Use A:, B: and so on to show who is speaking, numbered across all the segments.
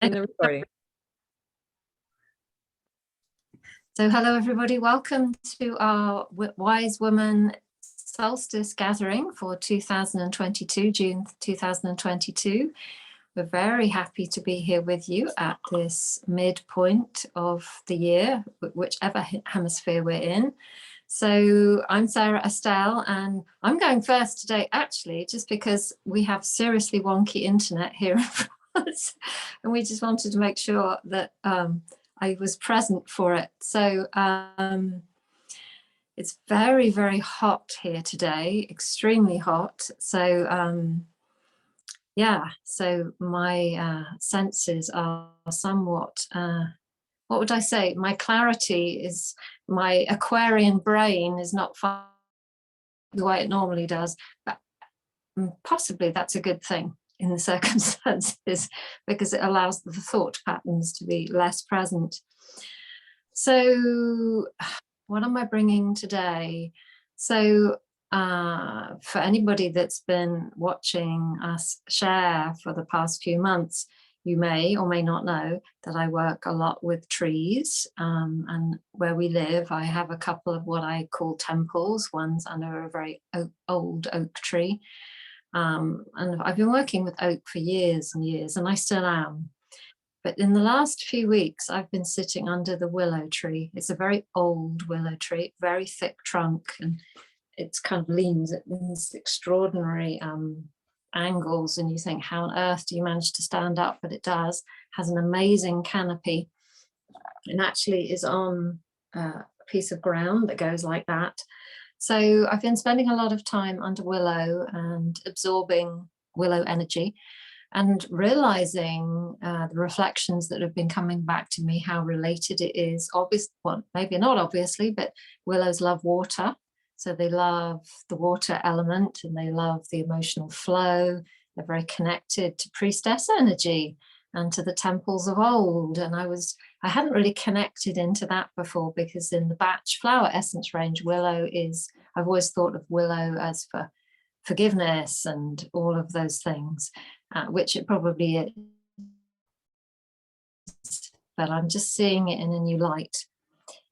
A: in the recording.
B: So hello everybody, welcome to our Wise Woman Solstice gathering for 2022, June 2022. We're very happy to be here with you at this midpoint of the year, whichever hemisphere we're in. So I'm Sarah Estelle and I'm going first today actually just because we have seriously wonky internet here in France and we just wanted to make sure that I was present for it. So it's very, very hot here today, extremely hot. So yeah, so my senses are somewhat, what would I say? My clarity is, my Aquarian brain is not the way it normally does, but possibly that's a good thing in the circumstances because it allows the thought patterns to be less present. So what am I bringing today? So for anybody that's been watching us share for the past few months, you may or may not know that I work a lot with trees, and where we live, I have a couple of what I call temples. One's under a very old oak tree. And I've been working with oak for years and years, and I still am. But in the last few weeks, I've been sitting under the willow tree. It's a very old willow tree, very thick trunk, and it's kind of leans at these extraordinary angles. And you think, how on earth do you manage to stand up? But it does. Has an amazing canopy, and actually is on a piece of ground that goes like that. So I've been spending a lot of time under willow and absorbing willow energy and realizing the reflections that have been coming back to me, how related it is. Obvious, well, maybe not obviously, but willows love water. So they love the water element and they love the emotional flow. They're very connected to priestess energy and to the temples of old. And I hadn't really connected into that before because in the batch flower essence range, willow is, I've always thought of willow as for forgiveness and all of those things, which it probably is, but I'm just seeing it in a new light.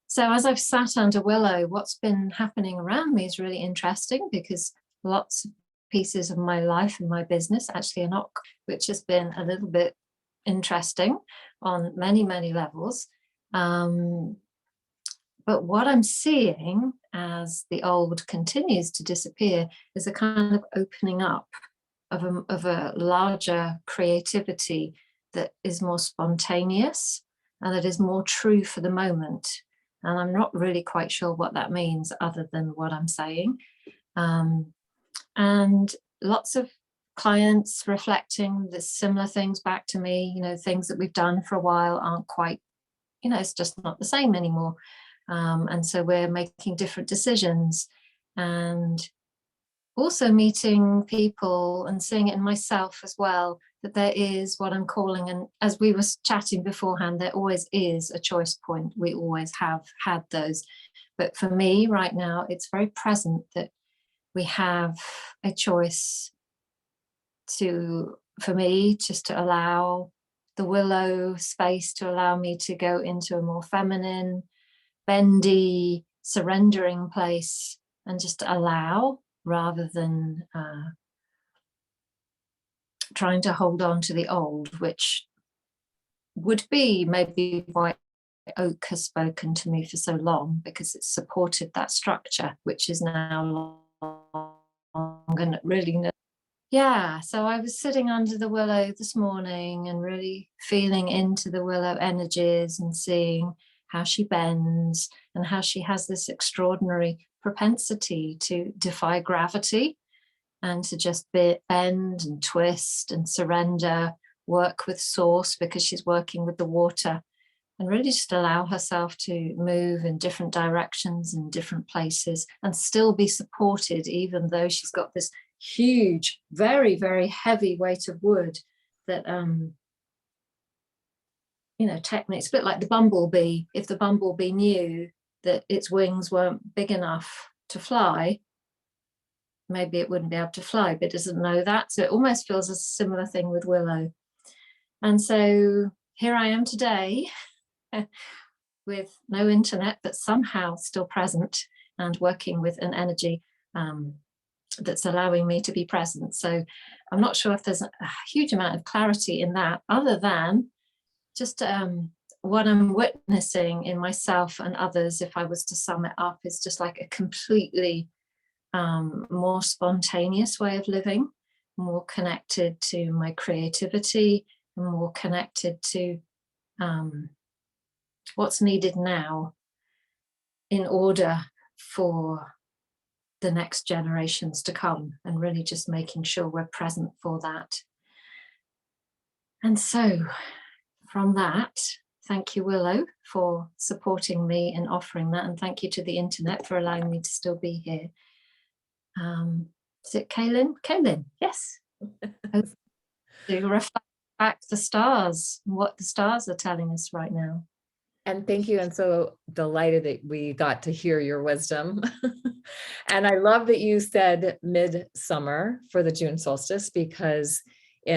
B: So as I've sat under willow, what's been happening around me is really interesting because lots of pieces of my life and my business actually are not, which has been a little bit interesting on many, many levels. But what I'm seeing as the old continues to disappear is a kind of opening up of a larger creativity that is more spontaneous and that is more true for the moment. And I'm not really quite sure what that means other than what I'm saying. And lots of clients reflecting the similar things back to me, you know, things that we've done for a while aren't quite, you know, it's just not the same anymore. And so we're making different decisions and also meeting people and seeing it in myself as well, that there is what I'm calling, and as we were chatting beforehand, there always is a choice point. We always have had those. But for me right now, it's very present that we have a choice for me, just to allow the willow space to allow me to go into a more feminine, bendy, surrendering place and just allow rather than trying to hold on to the old, which would be maybe why oak has spoken to me for so long, because it's supported that structure, which is now long and really. Yeah, so I was sitting under the willow this morning and really feeling into the willow energies and seeing how she bends and how she has this extraordinary propensity to defy gravity and to just bend and twist and surrender, work with source because she's working with the water, and really just allow herself to move in different directions in different places and still be supported, even though she's got this huge, very, very heavy weight of wood that, you know, technically it's a bit like the bumblebee. If the bumblebee knew that its wings weren't big enough to fly, maybe it wouldn't be able to fly, but it doesn't know that. So it almost feels a similar thing with willow. And so here I am today with no internet, but somehow still present and working with an energy that's allowing me to be present. So I'm not sure if there's a huge amount of clarity in that, other than just what I'm witnessing in myself and others, if I was to sum it up, is just like a completely more spontaneous way of living, more connected to my creativity, and more connected to what's needed now in order for the next generations to come, and really just making sure we're present for that. And so from that, thank you, Willow, for supporting me and offering that, and thank you to the internet for allowing me to still be here. Is it Kaylin? Kaylin, yes. To reflect back the stars, what the stars are telling us right now.
A: And thank you. And so delighted that we got to hear your wisdom. And I love that you said midsummer for the June solstice, because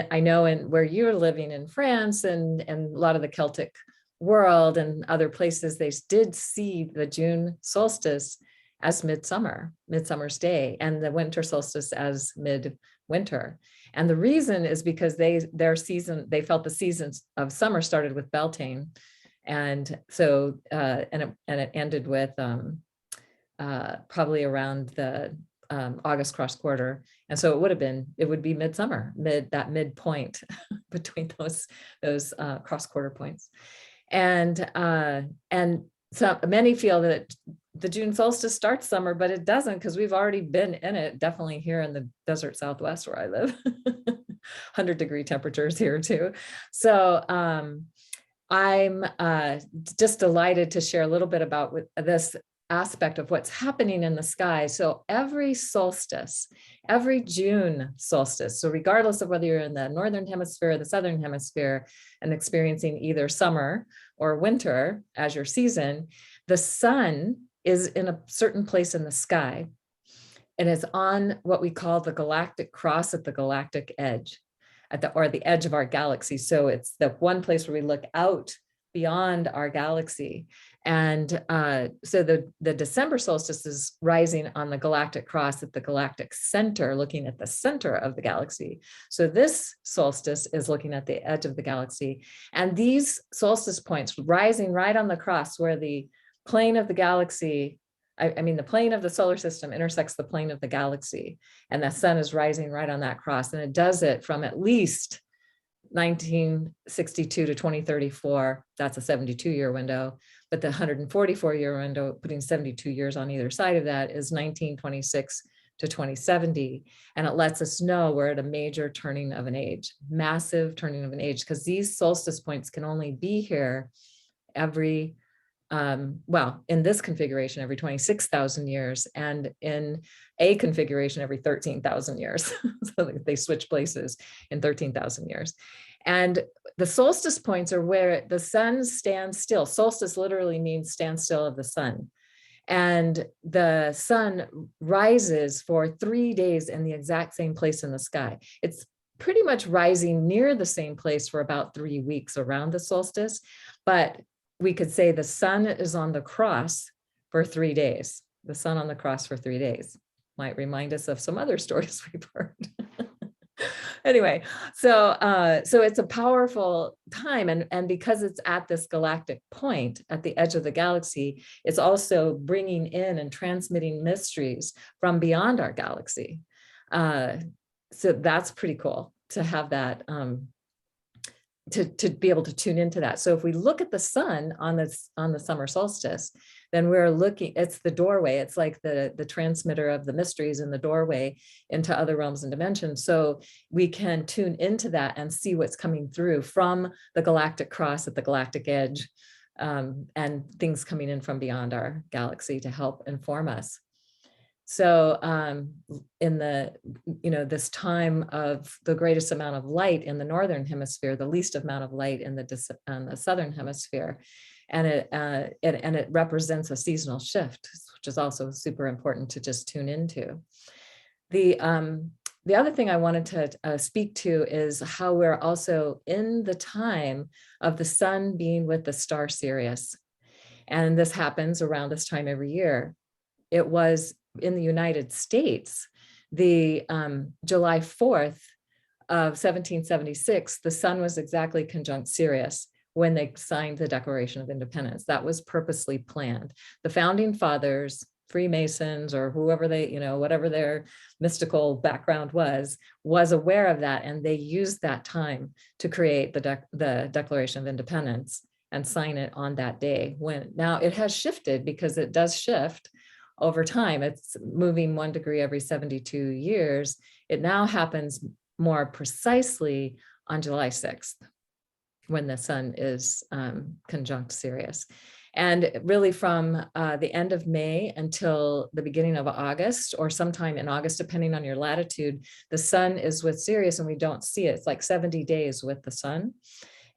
A: I know where you're living in France and a lot of the Celtic world and other places, they did see the June solstice as midsummer's day, and the winter solstice as midwinter. And the reason is because they felt the seasons of summer started with Beltane. And so, and it ended with probably around the August cross quarter. And so it would be midsummer, that midpoint between those cross quarter points. And so many feel that the June solstice starts summer, but it doesn't, because we've already been in it, definitely here in the desert Southwest where I live, 100-degree temperatures here too. So, I'm just delighted to share a little bit about this aspect of what's happening in the sky. So every solstice, every June solstice, so regardless of whether you're in the northern hemisphere or the southern hemisphere and experiencing either summer or winter as your season, the sun is in a certain place in the sky and is on what we call the galactic cross at the galactic edge. Or the edge of our galaxy. So it's the one place where we look out beyond our galaxy. And so the December solstice is rising on the galactic cross at the galactic center, looking at the center of the galaxy. So this solstice is looking at the edge of the galaxy. And these solstice points rising right on the cross where the plane of the galaxy, I mean, the plane of the solar system intersects the plane of the galaxy, and the sun is rising right on that cross. And it does it from at least 1962 to 2034. That's a 72-year window. But the 144-year window, putting 72 years on either side of that, is 1926 to 2070. And it lets us know we're at a major turning of an age, massive turning of an age, because these solstice points can only be here every well, in this configuration, every 26,000 years, and in a configuration every 13,000 years. So they switch places in 13,000 years. And the solstice points are where the sun stands still. Solstice literally means stand still of the sun. And the sun rises for 3 days in the exact same place in the sky. It's pretty much rising near the same place for about 3 weeks around the solstice, but we could say the sun is on the cross for 3 days. The sun on the cross for 3 days might remind us of some other stories we've heard. Anyway, so it's a powerful time, and because it's at this galactic point at the edge of the galaxy, it's also bringing in and transmitting mysteries from beyond our galaxy. So that's pretty cool to have that. To be able to tune into that. So if we look at the sun on the summer solstice, then we're looking, it's the doorway. It's like the transmitter of the mysteries in the doorway into other realms and dimensions. So we can tune into that and see what's coming through from the galactic cross at the galactic edge, and things coming in from beyond our galaxy to help inform us. So in this time of the greatest amount of light in the northern hemisphere, the least amount of light in the southern hemisphere, and it represents a seasonal shift, which is also super important to just tune into. The the other thing I wanted to speak to is how we're also in the time of the sun being with the star Sirius. And this happens around this time every year. It was in the United States, the July 4th of 1776, the sun was exactly conjunct Sirius when they signed the Declaration of Independence. That was purposely planned. The founding fathers, Freemasons, or whoever they, whatever their mystical background was aware of that. And they used that time to create the Declaration of Independence and sign it on that day. Now it has shifted, because it does shift over time. It's moving 1 degree every 72 years. It now happens more precisely on July 6th, when the sun is conjunct Sirius. And really from the end of May until the beginning of August, or sometime in August, depending on your latitude, the sun is with Sirius and we don't see it. It's like 70 days with the sun.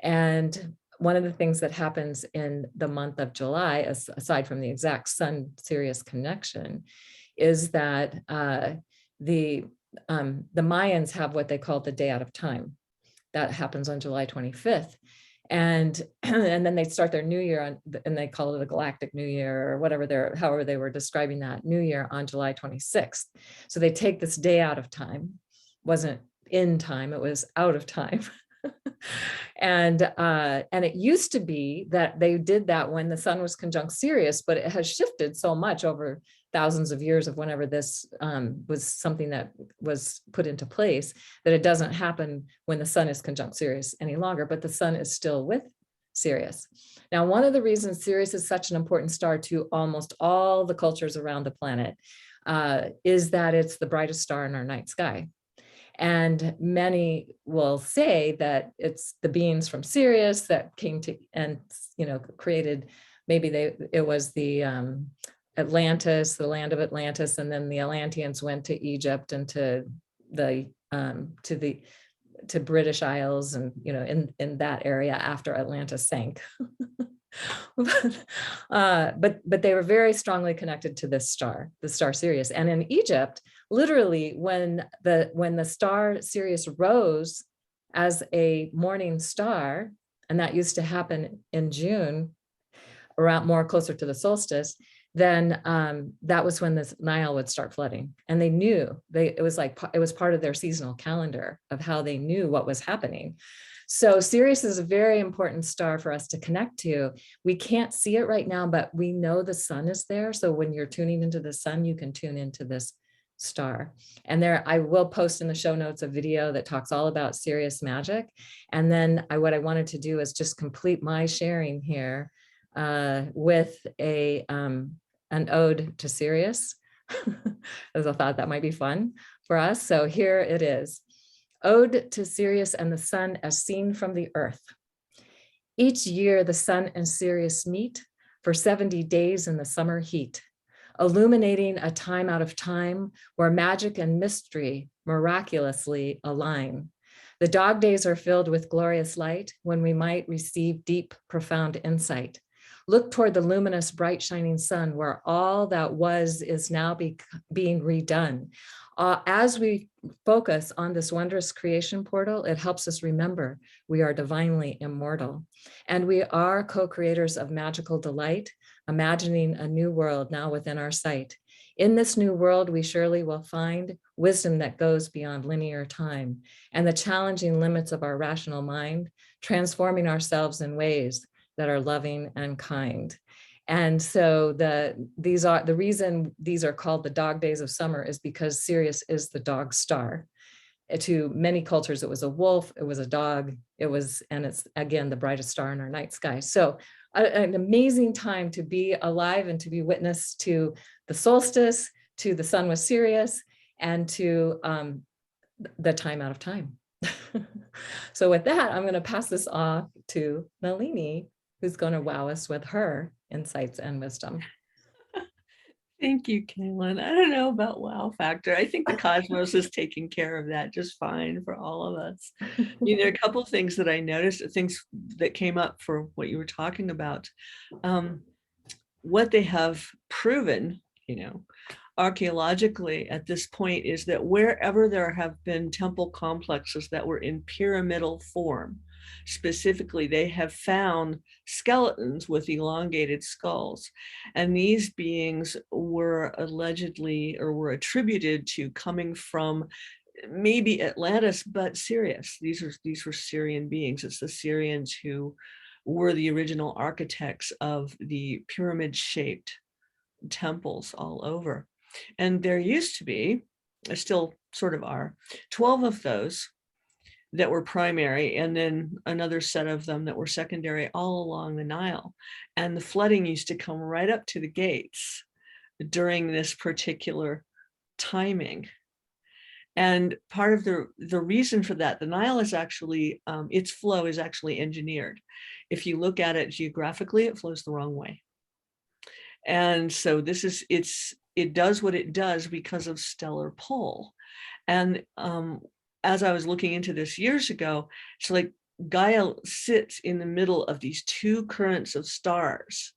A: And one of the things that happens in the month of July, aside from the exact sun-Sirius connection, is that the Mayans have what they call the day out of time. That happens on July 25th. And then they start their new year and they call it a galactic new year, or whatever however they were describing that new year, on July 26th. So they take this day out of time. Wasn't in time, it was out of time. And it used to be that they did that when the sun was conjunct Sirius, but it has shifted so much over thousands of years of whenever this was something that was put into place, that it doesn't happen when the sun is conjunct Sirius any longer, but the sun is still with Sirius. Now, one of the reasons Sirius is such an important star to almost all the cultures around the planet is that it's the brightest star in our night sky. And many will say that it's the beings from Sirius that came to and created, maybe it was the Atlantis, the land of Atlantis, and then the Atlanteans went to Egypt and to British Isles, and in that area after Atlantis sank. But they were very strongly connected to this star, the star Sirius. And in Egypt, literally, when the star Sirius rose as a morning star, and that used to happen in June, around more closer to the solstice, then that was when the Nile would start flooding. And they knew, it was part of their seasonal calendar of how they knew what was happening. So Sirius is a very important star for us to connect to. We can't see it right now, but we know the sun is there. So when you're tuning into the sun, you can tune into this star. And I will post in the show notes a video that talks all about Sirius magic. And then what I wanted to do is just complete my sharing here with an ode to Sirius, as I thought that might be fun for us. So here it is. Ode to Sirius and the sun as seen from the earth. Each year the sun and Sirius meet for 70 days in the summer heat, illuminating a time out of time where magic and mystery miraculously align. The dog days are filled with glorious light when we might receive deep, profound insight. Look toward the luminous, bright, shining sun where all that was is now being redone. As we focus on this wondrous creation portal, it helps us remember we are divinely immortal. And we are co-creators of magical delight, imagining a new world now within our sight. In this new world, we surely will find wisdom that goes beyond linear time and the challenging limits of our rational mind, transforming ourselves in ways that are loving and kind. And so the reason these are called the dog days of summer is because Sirius is the dog star. To many cultures, it was a wolf, it was a dog, and it's again, the brightest star in our night sky. So an amazing time to be alive and to be witness to the solstice, to the sun with Sirius, and to the time out of time. So with that, I'm going to pass this off to Nalini, who's going to wow us with her insights and wisdom.
C: Thank you, Kaylin. I don't know about wow factor. I think the cosmos is taking care of that just fine for all of us. There are a couple of things that I noticed, things that came up for what you were talking about. What they have proven, archaeologically at this point is that wherever there have been temple complexes that were in pyramidal form, specifically, they have found skeletons with elongated skulls. And these beings were allegedly, or were attributed to, coming from maybe Atlantis, but Sirius. These were Syrian beings. It's the Syrians who were the original architects of the pyramid-shaped temples all over. And there used to be, there still sort of are, 12 of those that were primary, and then another set of them that were secondary all along the Nile. And the flooding used to come right up to the gates during this particular timing. And part of the reason for that, the Nile is actually, its flow is actually engineered. If you look at it geographically, it flows the wrong way. And so this is, it does what it does because of stellar pull. And as I was looking into this years ago, it's like Gaia sits in the middle of these two currents of stars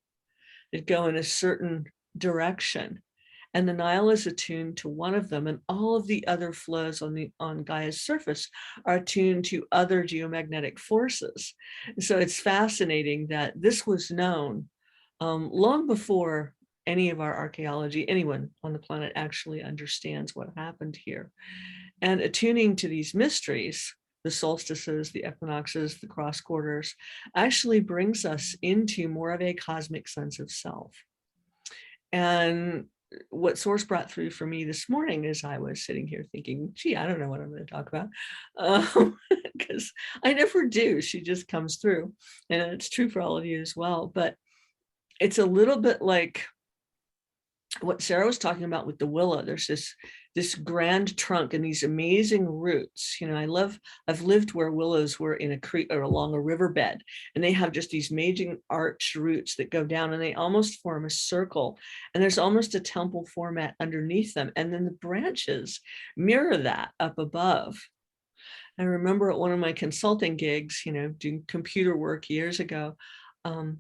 C: that go in a certain direction. And the Nile is attuned to one of them, and all of the other flows on Gaia's surface are attuned to other geomagnetic forces. So it's fascinating that this was known long before any of our archaeology, anyone on the planet actually understands what happened here. And attuning to these mysteries, the solstices, the equinoxes, the cross quarters, actually brings us into more of a cosmic sense of self. And what Source brought through for me this morning as I was sitting here thinking, gee, I don't know what I'm going to talk about, because I never do. She just comes through. And it's true for all of you as well. But it's a little bit like what Sarah was talking about with the willow. There's this grand trunk and these amazing roots. You know, I've lived where willows were in a creek or along a riverbed, and they have just these amazing arched roots that go down, and they almost form a circle, and there's almost a temple format underneath them. And then the branches mirror that up above. I remember at one of my consulting gigs, you know, doing computer work years ago,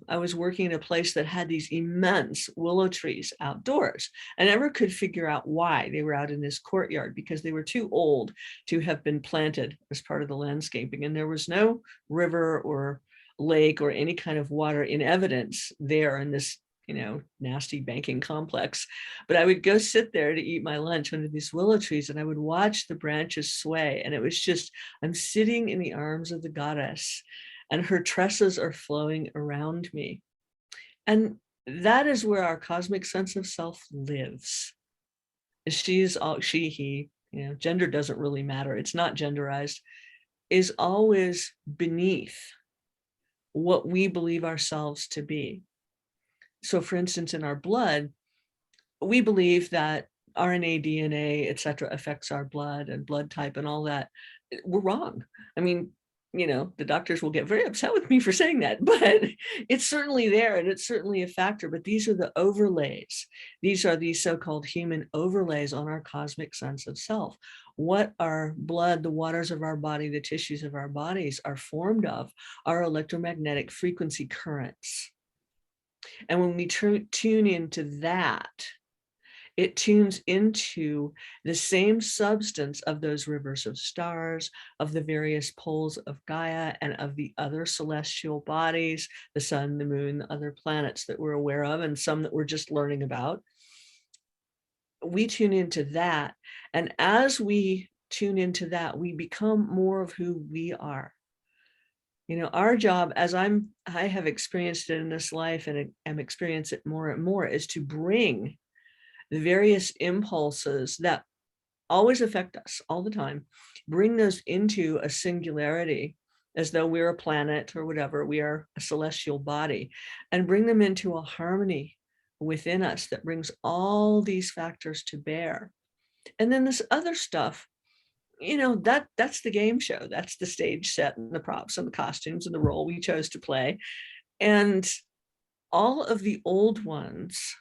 C: I was working in a place that had these immense willow trees outdoors. I never could figure out why they were out in this courtyard, because they were too old to have been planted as part of the landscaping. And there was no river or lake or any kind of water in evidence there in this, you know, nasty banking complex. But I would go sit there to eat my lunch under these willow trees, and I would watch the branches sway. And it was just, I'm sitting in the arms of the goddess, and her tresses are flowing around me. And that is where our cosmic sense of self lives. She's all, she, he, you know, gender doesn't really matter. It's not genderized, is always beneath what we believe ourselves to be. So for instance, in our blood, we believe that RNA, DNA, et cetera, affects our blood and blood type and all that. We're wrong. I mean, you know, the doctors will get very upset with me for saying that, but it's certainly there and it's certainly a factor. But these are the overlays. These are these so-called human overlays on our cosmic sense of self. What our blood, the waters of our body, the tissues of our bodies are formed of are electromagnetic frequency currents. And when we tune into that, it tunes into the same substance of those rivers of stars, of the various poles of Gaia, and of the other celestial bodies, the sun, the moon, the other planets that we're aware of, and some that we're just learning about. We tune into that. And as we tune into that, we become more of who we are. You know, our job, as I have experienced it in this life and am experiencing it more and more, is to bring the various impulses that always affect us all the time, bring those into a singularity, as though we're a planet or whatever, we are a celestial body, and bring them into a harmony within us that brings all these factors to bear. And then this other stuff, you know, that's the game show, that's the stage set and the props and the costumes and the role we chose to play. And all of the old ones,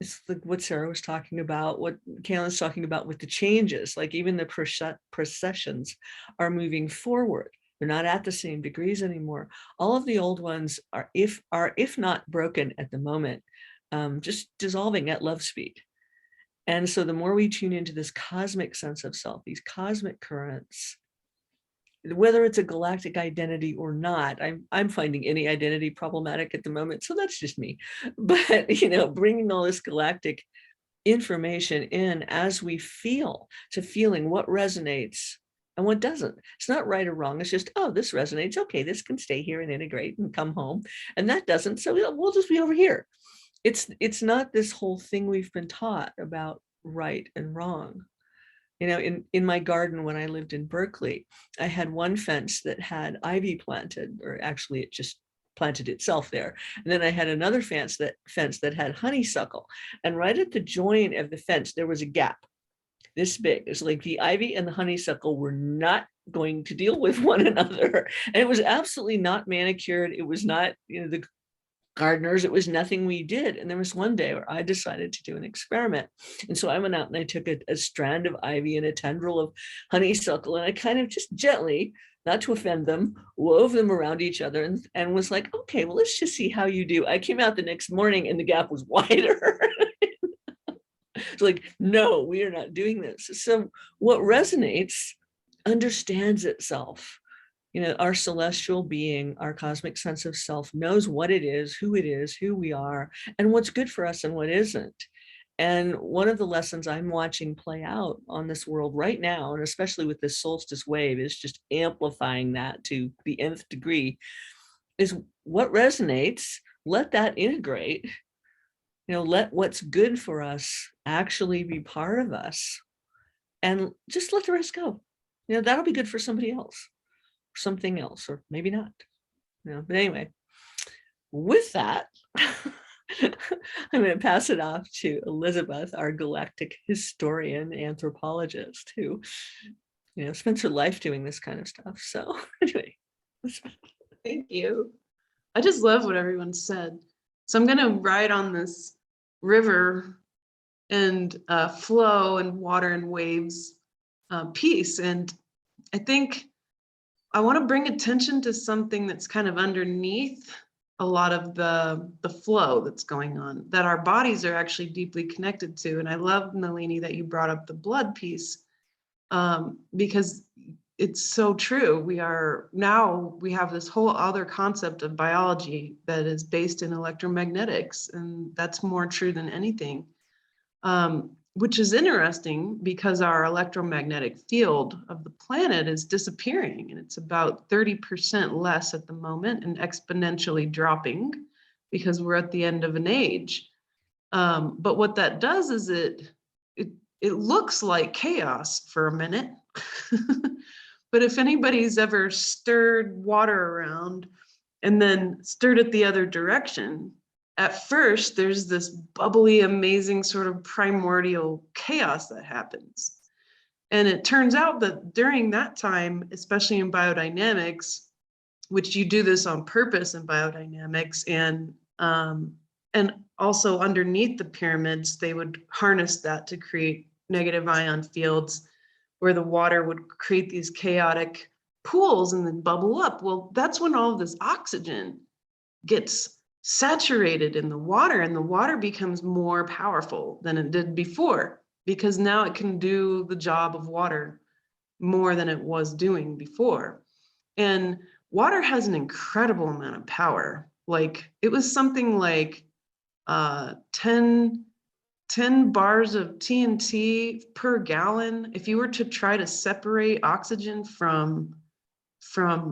C: it's like what Sarah was talking about, what Kaylin's talking about with the changes, like even the processions are moving forward. They're not at the same degrees anymore. All of the old ones are, if not broken at the moment, just dissolving at love speed. And so the more we tune into this cosmic sense of self, these cosmic currents, whether it's a galactic identity or not, I'm finding any identity problematic at the moment. So that's just me. But, bringing all this galactic information in as we feel, to feeling what resonates and what doesn't. It's not right or wrong. It's just, oh, this resonates. Okay, this can stay here and integrate and come home. And that doesn't. So we'll just be over here. It's not this whole thing we've been taught about right and wrong. In my garden when I lived in Berkeley, I had one fence that had ivy planted, or actually it just planted itself there. And then I had another fence that had honeysuckle. And right at the join of the fence, there was a gap this big. It's like the ivy and the honeysuckle were not going to deal with one another. And it was absolutely not manicured. It was not, the gardeners, it was nothing we did. And there was one day where I decided to do an experiment. And so I went out and I took a strand of ivy and a tendril of honeysuckle, and I kind of just gently, not to offend them, wove them around each other and was like, okay, well, let's just see how you do. I came out the next morning and the gap was wider. It's like, no, we are not doing this. So what resonates understands itself. Our celestial being, our cosmic sense of self knows what it is, who we are, and what's good for us and what isn't. And one of the lessons I'm watching play out on this world right now, and especially with this solstice wave, is just amplifying that to the nth degree, is what resonates, let that integrate, let what's good for us actually be part of us, and just let the rest go. That'll be good for somebody else. Something else, or maybe not. But anyway, with that, I'm going to pass it off to Elizabeth, our galactic historian, anthropologist, who spends her life doing this kind of stuff. So anyway,
D: thank you. I just love what everyone said. So I'm going to ride on this river and flow and water and waves piece, and I think I want to bring attention to something that's kind of underneath a lot of the flow that's going on, that our bodies are actually deeply connected to. And I love, Nalini, that you brought up the blood piece, because it's so true. We have this whole other concept of biology that is based in electromagnetics, and that's more true than anything. Which is interesting because our electromagnetic field of the planet is disappearing, and it's about 30% less at the moment and exponentially dropping because we're at the end of an age. But what that does is it looks like chaos for a minute. But if anybody's ever stirred water around and then stirred it the other direction, at first, there's this bubbly, amazing sort of primordial chaos that happens. And it turns out that during that time, especially in biodynamics, which you do this on purpose in biodynamics, and also underneath the pyramids, they would harness that to create negative ion fields where the water would create these chaotic pools and then bubble up. Well, that's when all of this oxygen gets saturated in the water, and the water becomes more powerful than it did before, because now it can do the job of water more than it was doing before. And water has an incredible amount of power. Like, it was something like 10 bars of TNT per gallon. If you were to try to separate oxygen from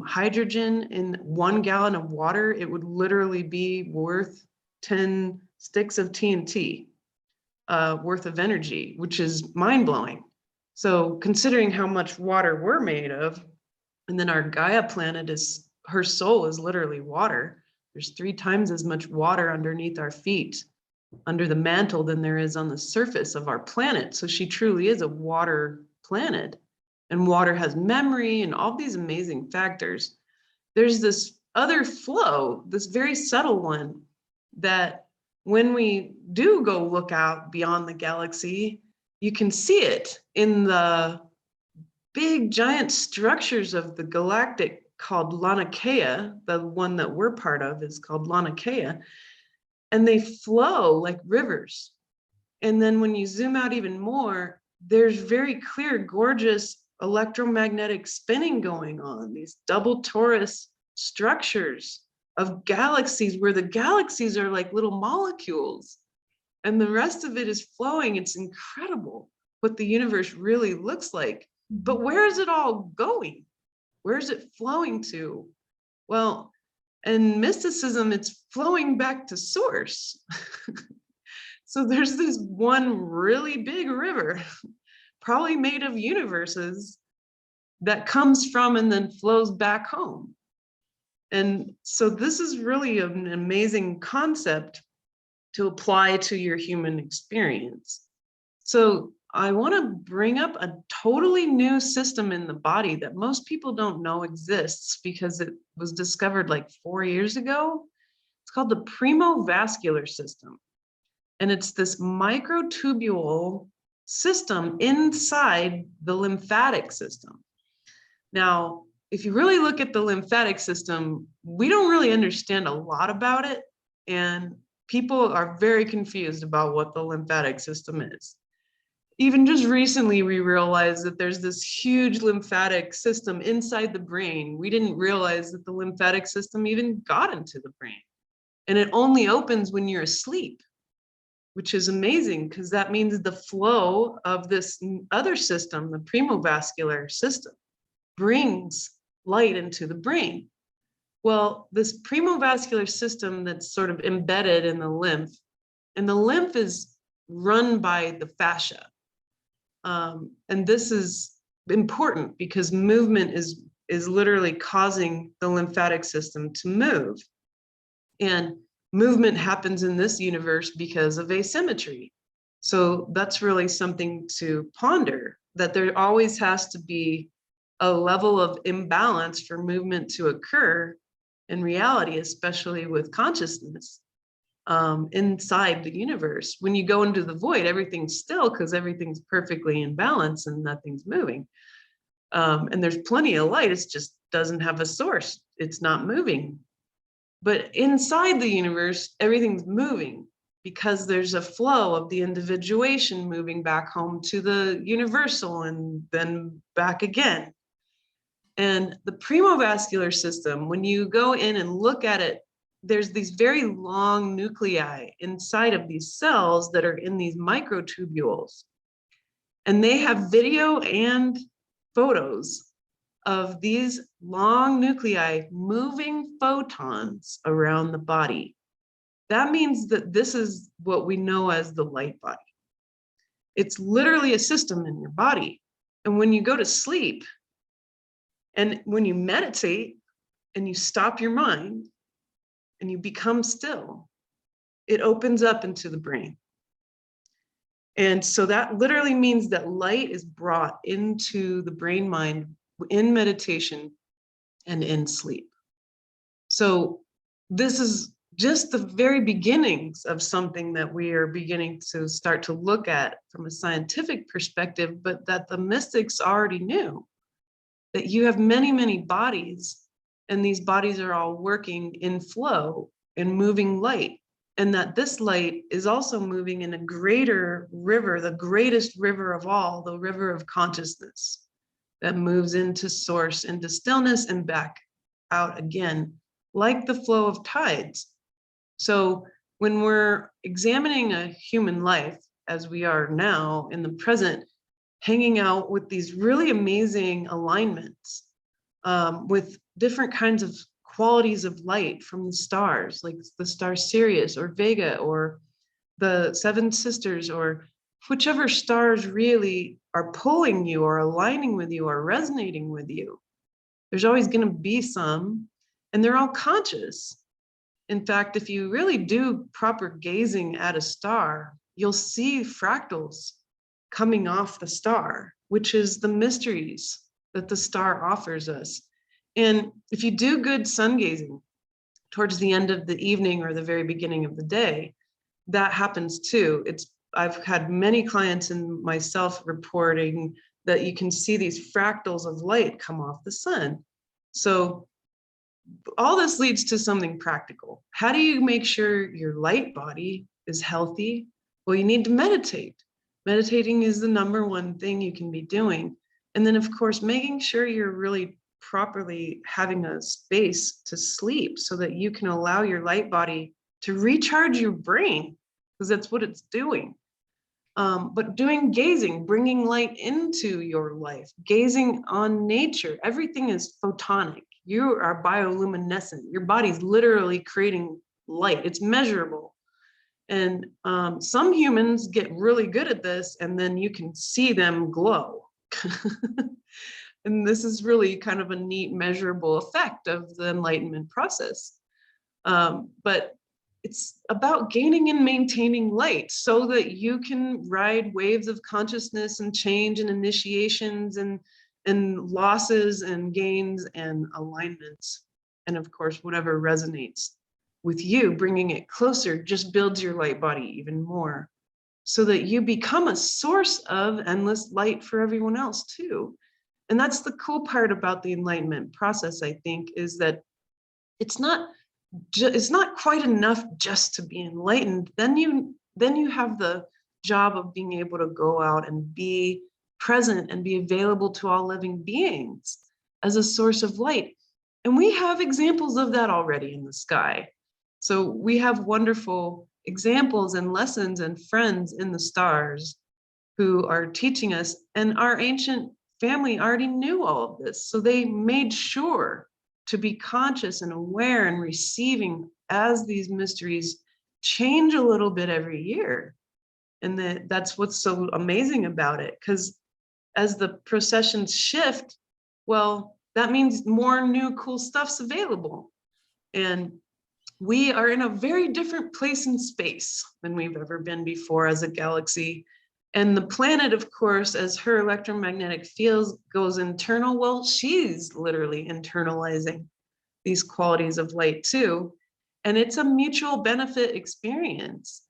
D: hydrogen in 1 gallon of water, it would literally be worth 10 sticks of TNT worth of energy, which is mind-blowing. So considering how much water we're made of, and then our Gaia planet her soul is literally water. There's 3 times as much water underneath our feet, under the mantle, than there is on the surface of our planet. So she truly is a water planet. And water has memory and all these amazing factors. There's this other flow, this very subtle one, that when we do go look out beyond the galaxy, you can see it in the big giant structures of the galactic called Laniakea. The one that we're part of is called Laniakea, and they flow like rivers. And then when you zoom out even more, there's very clear, gorgeous electromagnetic spinning going on, these double torus structures of galaxies where the galaxies are like little molecules and the rest of it is flowing. It's incredible what the universe really looks like. But where is it all going? Where is it flowing to? Well, in mysticism, it's flowing back to source. So there's this one really big river, probably made of universes, that comes from and then flows back home. And so this is really an amazing concept to apply to your human experience. So I want to bring up a totally new system in the body that most people don't know exists because it was discovered like 4 years ago. It's called the premovascular system. And it's this microtubule system inside the lymphatic system. Now, if you really look at the lymphatic system, we don't really understand a lot about it. And people are very confused about what the lymphatic system is. Even just recently, we realized that there's this huge lymphatic system inside the brain. We didn't realize that the lymphatic system even got into the brain. And it only opens when you're asleep, which is amazing because that means the flow of this other system, the premovascular system, brings light into the brain. Well, this premovascular system that's sort of embedded in the lymph, and the lymph is run by the fascia. And this is important because movement is literally causing the lymphatic system to move. And movement happens in this universe because of asymmetry. So that's really something to ponder, that there always has to be a level of imbalance for movement to occur in reality, especially with consciousness. Inside the universe. When you go into the void, everything's still because everything's perfectly in balance and nothing's moving. And there's plenty of light, it just doesn't have a source. It's not moving. But inside the universe, everything's moving because there's a flow of the individuation moving back home to the universal and then back again. And the premovascular system, when you go in and look at it, there's these very long nuclei inside of these cells that are in these microtubules. And they have video and photos of these long nuclei moving photons around the body. That means that this is what we know as the light body. It's literally a system in your body. And when you go to sleep, and when you meditate and you stop your mind, and you become still, it opens up into the brain. And so that literally means that light is brought into the brain mind in meditation and in sleep. So this is just the very beginnings of something that we are beginning to start to look at from a scientific perspective, but that the mystics already knew, that you have many, many bodies. And these bodies are all working in flow and moving light. And that this light is also moving in a greater river, the greatest river of all, the river of consciousness that moves into source, into stillness and back out again, like the flow of tides. So when we're examining a human life, as we are now in the present, hanging out with these really amazing alignments, with different kinds of qualities of light from the stars, like the star Sirius or Vega or the Seven Sisters, or whichever stars really are pulling you or aligning with you or resonating with you. There's always going to be some, and they're all conscious. In fact, if you really do proper gazing at a star, you'll see fractals coming off the star, which is the mysteries that the star offers us. And if you do good sun gazing towards the end of the evening or the very beginning of the day, that happens too. I've had many clients and myself reporting that you can see these fractals of light come off the sun. So all this leads to something practical. How do you make sure your light body is healthy Well, you need to meditate. Meditating is the #1 thing you can be doing. And then, of course, making sure you're really properly having a space to sleep so that you can allow your light body to recharge your brain, because that's what it's doing. But doing gazing, bringing light into your life, gazing on nature, everything is photonic. You are bioluminescent. Your body's literally creating light. It's measurable. And some humans get really good at this, and then you can see them glow. And this is really kind of a neat measurable effect of the enlightenment process. But it's about gaining and maintaining light so that you can ride waves of consciousness and change and initiations and losses and gains and alignments. And of course, whatever resonates with you, bringing it closer just builds your light body even more so that you become a source of endless light for everyone else too. And that's the cool part about the enlightenment process, I think, is that it's not quite enough just to be enlightened. Then you have the job of being able to go out and be present and be available to all living beings as a source of light. And we have examples of that already in the sky. So we have wonderful examples and lessons and friends in the stars who are teaching us, and our ancient family already knew all of this. So they made sure to be conscious and aware and receiving as these mysteries change a little bit every year. And that's what's so amazing about it, because as the processions shift, well, that means more new cool stuff's available. And we are in a very different place in space than we've ever been before as a galaxy. And the planet, of course, as her electromagnetic field goes internal, well, she's literally internalizing these qualities of light too. And it's a mutual benefit experience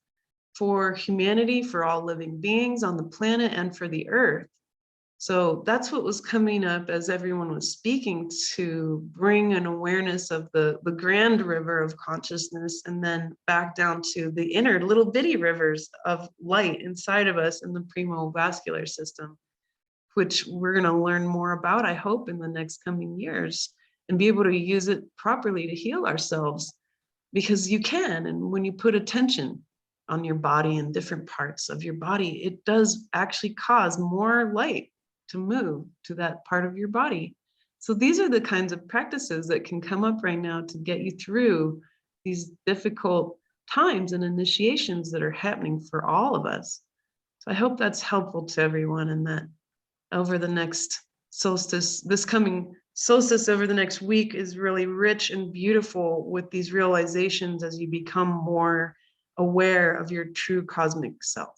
D: for humanity, for all living beings on the planet, and for the earth. So that's what was coming up as everyone was speaking, to bring an awareness of the grand river of consciousness, and then back down to the inner little bitty rivers of light inside of us in the primovascular system, which we're going to learn more about, I hope, in the next coming years, and be able to use it properly to heal ourselves, because you can. And when you put attention on your body and different parts of your body, it does actually cause more light to move to that part of your body. So these are the kinds of practices that can come up right now to get you through these difficult times and initiations that are happening for all of us. So I hope that's helpful to everyone, and that over the next solstice, this coming solstice over the next week is really rich and beautiful with these realizations as you become more aware of your true cosmic self.